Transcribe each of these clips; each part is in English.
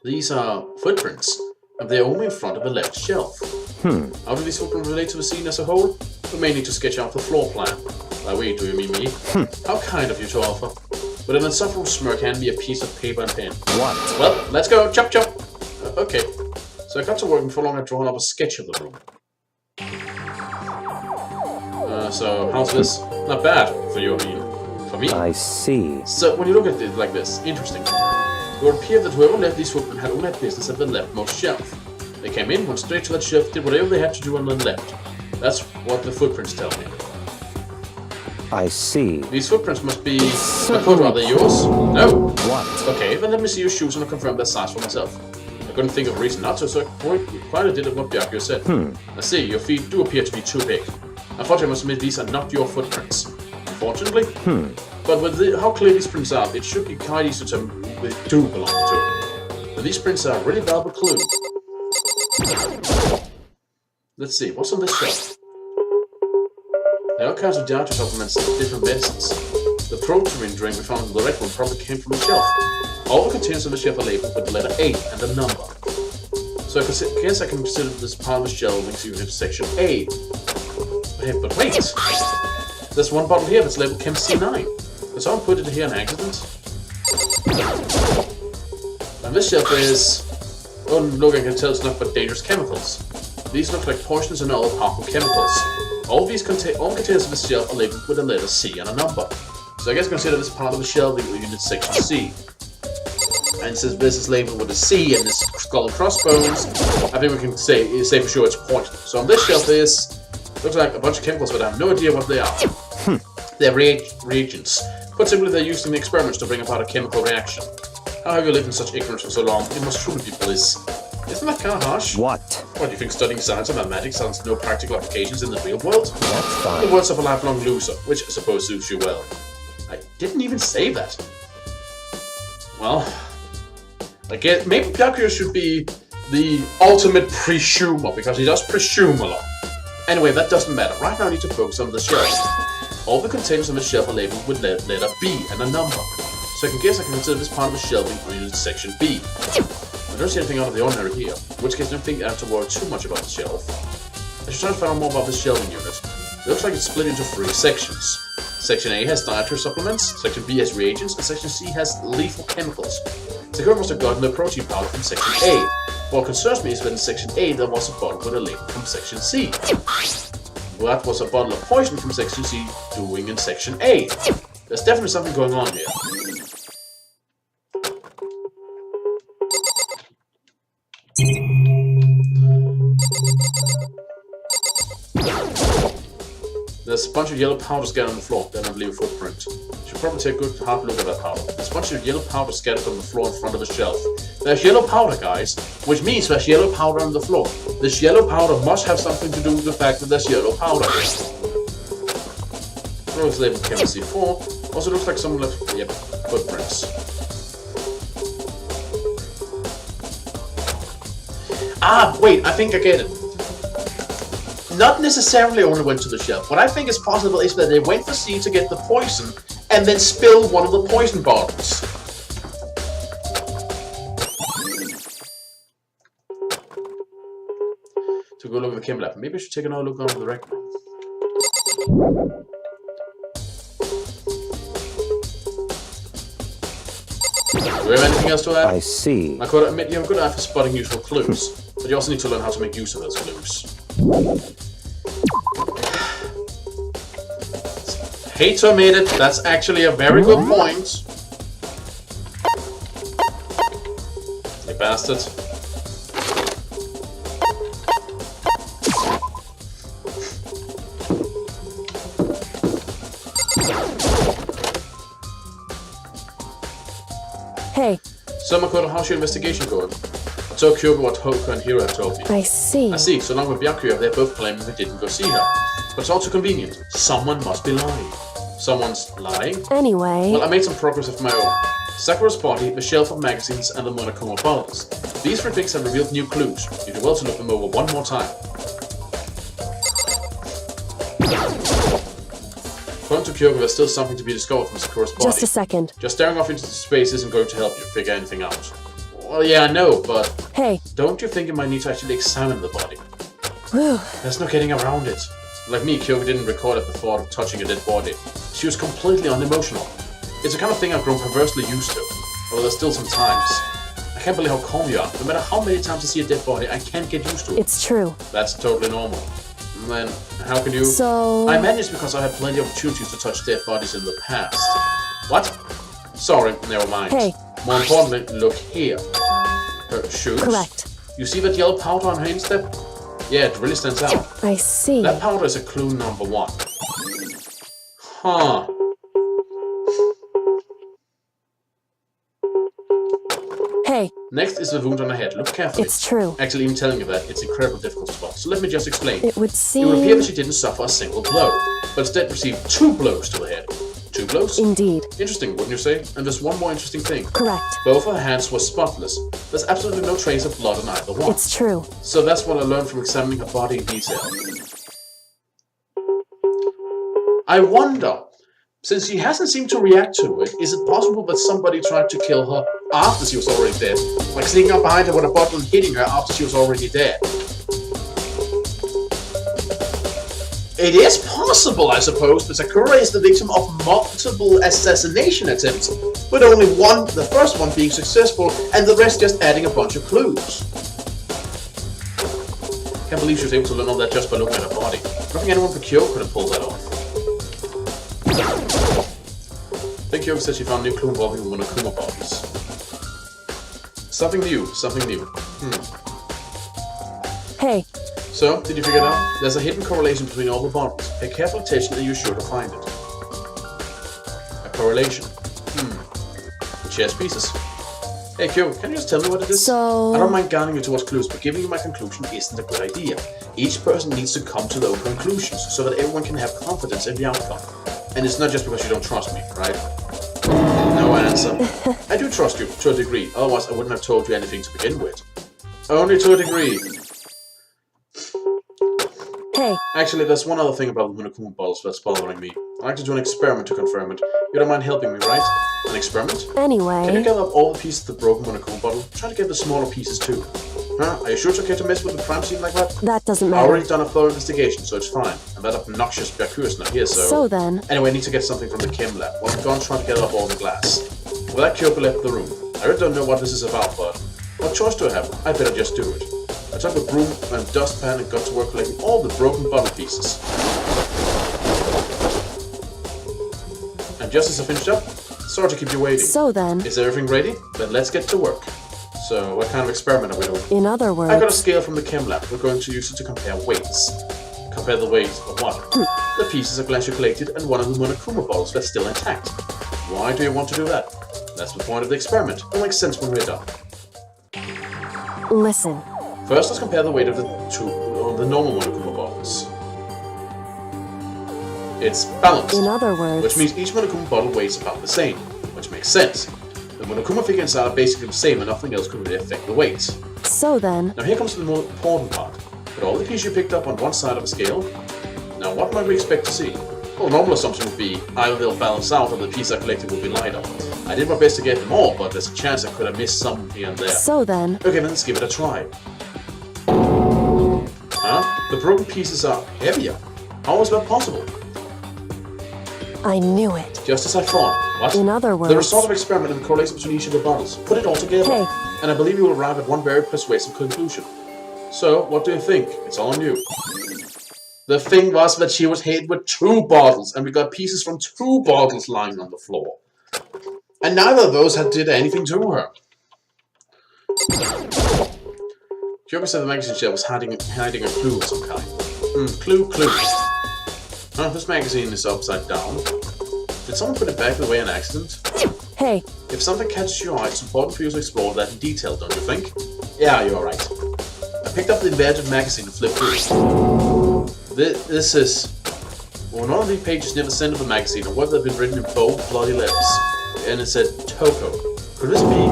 These are footprints, and they're only in front of the left shelf. How do these footprints relate to the scene as a whole? We may need to sketch out the floor plan. By we, do you mean me? How kind of you to offer. With an insufferable smirk, hand me a piece of paper and pen. What? Well, let's go. Chop, chop. Okay. So I got to work before long I'd drawn up a sketch of the room. So, how's this? Not bad, for you, I mean. For me? I see. So, when you look at it like this, interesting. It would appear that whoever left these footprints had only had business at the leftmost shelf. They came in, went straight to that shelf, did whatever they had to do, and then left. That's what the footprints tell me. I see. These footprints must be... Are they yours? No. What? Okay, then let me see your shoes and I'll confirm their size for myself. I couldn't think of a reason not to, so I quite did what Bjarke said. I see, your feet do appear to be too big. Unfortunately, I must admit these are not your footprints. Unfortunately. But with how clear these prints are, it should be quite easy to tell who they do belong to. But these prints are a really valuable clue. Let's see, what's on this shelf? There are all kinds of dietary supplements and different medicines. The protein drink we found in the red one probably came from the shelf. All the containers on the shelf are labeled with the letter A and a number. So I guess I can consider this part of the shelving unit section A. But wait! There's one bottle here that's labeled Chem C9. Did someone put it here on accident? And this shelf is... Oh, look, I can tell it's not but dangerous chemicals. These look like poisons and other harmful chemicals. All containers on this shelf are labeled with the letter C and a number. So I guess consider this part of the shelving unit section C. And since this is labeled with a C and this skull and crossbones, I think we can say for sure it's poison. So on this shelf looks like a bunch of chemicals, but I have no idea what they are. They're reagents. Put simply, they're used in experiments to bring about a chemical reaction. How have you lived in such ignorance for so long? It must truly be bliss. Isn't that kind of harsh? What? What, do you think studying science and mathematics has no practical applications in the real world? That's fine. The words of a lifelong loser, which I suppose suits you well. I didn't even say that. Well, I guess maybe Bjarke should be the ultimate presumer, because he does presume a lot. Anyway, that doesn't matter. Right now I need to focus on the shelf. All the containers on the shelf are labeled with letter B and a number. So I can consider this part of the shelving unit section B. I don't see anything out of the ordinary here, in which case I don't think I have to worry too much about the shelf. I should try to find out more about the shelving unit. It looks like it's split into 3 sections. Section A has dietary supplements, Section B has reagents, and Section C has lethal chemicals. Sakura must have gotten the protein powder from Section A. What concerns me is that in Section A there was a bottle with a label from Section C. What was a bottle of poison from Section C doing in Section A? There's definitely something going on here. There's a bunch of yellow powder scattered on the floor, then I believe a footprint. Should probably take a good hard look at that powder. There's a bunch of yellow powder scattered on the floor in front of a shelf. There's yellow powder, guys, which means there's yellow powder on the floor. This yellow powder must have something to do with the fact that there's yellow powder. Floor is labeled Chem C4. Also looks like someone left, footprints. Ah, wait, I think I get it. Not necessarily only went to the shelf. What I think is possible is that they went for C to get the poison and then spilled one of the poison bottles. To go look at the chem lab. Maybe I should take another look under the record. Do we have anything else to add? I see. I could admit you have a good eye for spotting useful clues, but you also need to learn how to make use of those clues. Hate to admit it, that's actually a very good point. You bastard. Hey. So, Makoto, how's your investigation going? I told Kyoko what Hoka and Hiro have told me. I see. I see, so long with Byakuya, they're both claiming they didn't go see her. But it's also convenient. Someone must be lying. Someone's lying? Anyway... Well, I made some progress of my own. Sakura's body, the shelf of magazines, and the Monokuma bottles. These 3 things have revealed new clues. You do well to look them over one more time. According to Kyoko, there's still something to be discovered from Sakura's body. Just a second. Just staring off into space isn't going to help you figure anything out. Well, yeah, I know, but... Hey. Don't you think you might need to actually examine the body? Whew. There's no getting around it. Like me, Kyoko didn't record at the thought of touching a dead body. She was completely unemotional. It's the kind of thing I've grown perversely used to, although there's still some times. I can't believe how calm you are. No matter how many times I see a dead body, I can't get used to it. It's true. That's totally normal. And then, how can you... So... I imagine it's because I had plenty of opportunities to touch dead bodies in the past. What? Sorry, never mind. Hey. More importantly, look here. Her shoes. Correct. You see that yellow powder on her instep? Yeah, it really stands out. I see. That powder is a clue number 1. Huh. Hey. Next is the wound on her head. Look carefully. It's true. Actually, even telling you that, it's incredibly difficult to spot. So let me just explain. It would seem... It would appear that she didn't suffer a single blow, but instead received 2 blows to the head. 2 blows? Indeed. Interesting, wouldn't you say? And there's one more interesting thing. Correct. Both her hands were spotless. There's absolutely no trace of blood on either one. It's true. So that's what I learned from examining her body in detail. I wonder, since she hasn't seemed to react to it, is it possible that somebody tried to kill her after she was already dead? Like sneaking up behind her with a bottle and hitting her after she was already dead? It is possible, I suppose, that Sakura is the victim of multiple assassination attempts, with only one, the first one being successful, and the rest just adding a bunch of clues. Can't believe she was able to learn all that just by looking at her body. I don't think anyone but Kyoko could have pulled that off. I think Kyoko said she found a new clue involving the Monokuma bottles. Something new, something new. Hey. So, did you figure it out? There's a hidden correlation between all the bottles. Pay careful attention and you're sure to find it. A correlation. Chess pieces. Hey Kyo, can you just tell me what it is? So... I don't mind guiding you towards clues, but giving you my conclusion isn't a good idea. Each person needs to come to their own conclusions, so that everyone can have confidence in the outcome. And it's not just because you don't trust me, right? No answer. I do trust you, to a degree, otherwise I wouldn't have told you anything to begin with. Only to a degree. Hey. Actually, there's one other thing about the Monokuma bottles that's bothering me. I'd like to do an experiment to confirm it. You don't mind helping me, right? An experiment? Anyway... Can you gather up all the pieces of the broken Monokuma bottle? Try to get the smaller pieces too. Huh? Are you sure it's okay to mess with the crime scene like that? That doesn't I've matter. already done a thorough investigation, so it's fine. And that obnoxious Byakuya is not here, so... So then... Anyway, I need to get something from the chem lab. Well, I'm going to try to gather up all the glass. With that, Kyoko left the room. I really don't know what this is about, but... What choice do I have? I better just do it. I took a broom and dustpan and got to work collecting all the broken bottle pieces. And just as I finished up, sorry to keep you waiting. So then... Is everything ready? Then let's get to work. So, what kind of experiment are we doing? In other words... I got a scale from the chem lab. We're going to use it to compare weights. Compare the weight of what? The pieces of glass you collected and one of the Monokuma bottles that's still intact. Why do you want to do that? That's the point of the experiment. It'll make sense when we're done. Listen. First, let's compare the weight of the normal Monokuma bottles. It's balanced. In other words... Which means each Monokuma bottle weighs about the same. Which makes sense. The Monokuma figure inside are basically the same and nothing else could really affect the weight. So then... Now here comes the more important part. Put all the pieces you picked up on one side of a scale. Now what might we expect to see? Well, a normal assumption would be either they'll balance out or the piece I collected will be lighter. I did my best to get them all, but there's a chance I could have missed some here and there. So then... Okay, then let's give it a try. Huh? The broken pieces are heavier. How is that possible? I knew it. Just as I thought. What? In other words... The result of experiment and the correlation between each of the bottles. Put it all together. Hey. And I believe you will arrive at one very persuasive conclusion. So, what do you think? It's all on you. The thing was that she was hit with 2 bottles, and we got pieces from 2 bottles lying on the floor. And neither of those did anything to her. Kyoko said the magazine shelf was hiding a clue of some kind. Clue. This magazine is upside down. Did someone put it back the way an accident? Hey. If something catches your eye, it's important for you to explore that in detail, don't you think? Yeah, you're right. I picked up the inverted magazine and flipped through. This is... Well, none of the pages near the center of the magazine or whether they've been written in bold, bloody letters. And it said, Toko. Could this be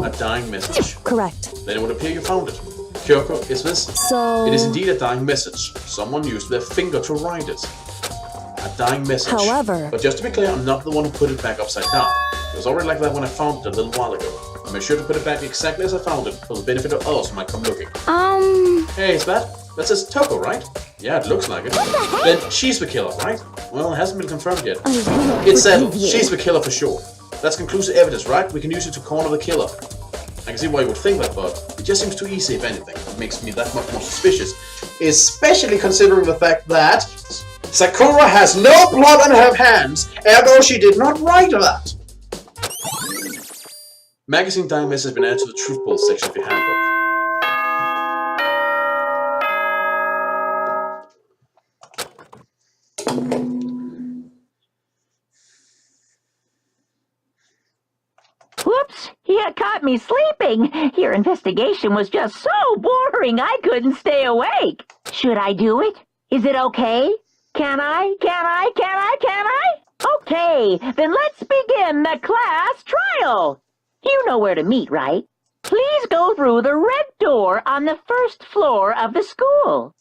a dying message? Correct. Then it would appear you found it. Kyoko, is this? So... It is indeed a dying message. Someone used their finger to write it. A dying message. However- But just to be clear, I'm not the one who put it back upside down. It was already like that when I found it a little while ago. I made sure to put it back exactly as I found it, for the benefit of others who might come looking. Hey, is that says Toko, right? Yeah, it looks like it. Then she's the killer, right? Well, it hasn't been confirmed yet. It's settled. She's the killer for sure. That's conclusive evidence, right? We can use it to corner the killer. I can see why you would think that, but it just seems too easy, if anything. It makes me that much more suspicious. Especially considering the fact that Sakura has no blood on her hands, ergo she did not write that. Magazine dying message has been added to the truth poll section of your handbook. Whoops! You caught me sleeping. Your investigation was just so boring I couldn't stay awake. Should I do it? Is it okay? Can I? Okay, then let's begin the class trial. You know where to meet, right? Please go through the red door on the first floor of the school.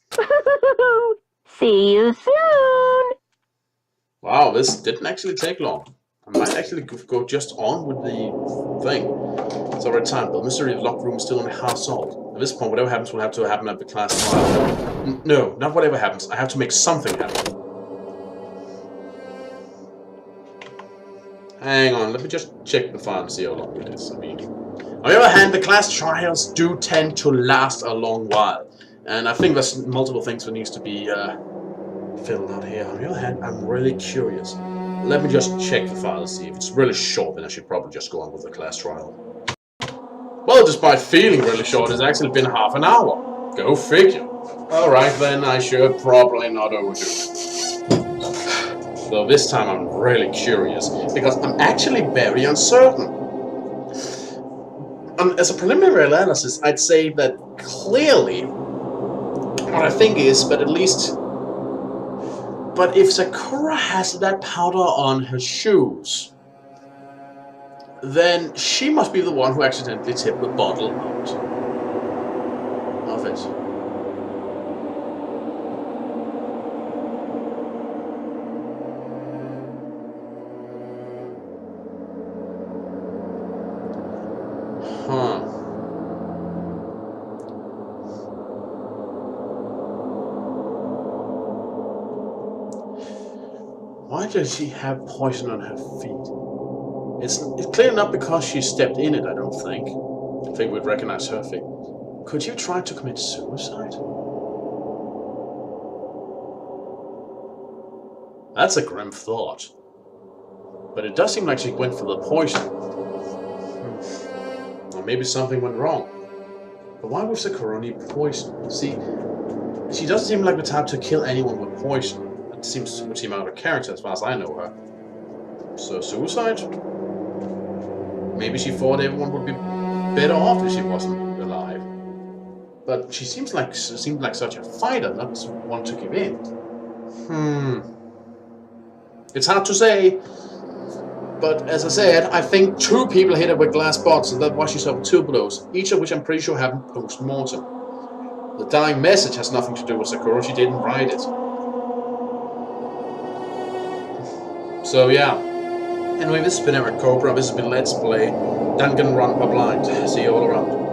See you soon. Wow, this didn't actually take long. I might actually go just on with the thing. It's already time, but the mystery of the locked room is still only half solved. At this point, whatever happens will have to happen at the class trial. No, not whatever happens. I have to make something happen. Hang on, let me just check the file and see how long it is. I mean, on the other hand, the class trials do tend to last a long while. And I think there's multiple things that needs to be filled out here. On the other hand, I'm really curious. Let me just check the file and see. If it's really short, then I should probably just go on with the class trial. Well, despite feeling really short, it's actually been half an hour. Go figure. Alright, then I should probably not overdo it. Though this time I'm really curious, because I'm actually very uncertain. As a preliminary analysis, I'd say that clearly, what I think is, but if Sakura has that powder on her shoes, then she must be the one who accidentally tipped the bottle out of it. Huh. Why does she have poison on her feet? It's clearly not because she stepped in it, I don't think. I think we'd recognize her feet. Could you try to commit suicide? That's a grim thought. But it does seem like she went for the poison. Or maybe something went wrong. But why would Sakura need poison? See, she doesn't seem like the type to kill anyone with poison. It would seem out of character as far as I know her. So suicide? Maybe she thought everyone would be better off if she wasn't alive. But she seemed like such a fighter, not one to give in. It's hard to say. But as I said, I think 2 people hit her with glass bottles, and that's why she suffered 2 blows, each of which I'm pretty sure happened post-mortem. The dying message has nothing to do with Sakura, she didn't write it. So yeah. Anyway, this has been Eric Cobra, this has been Let's Play Danganronpa Blind. See you all around.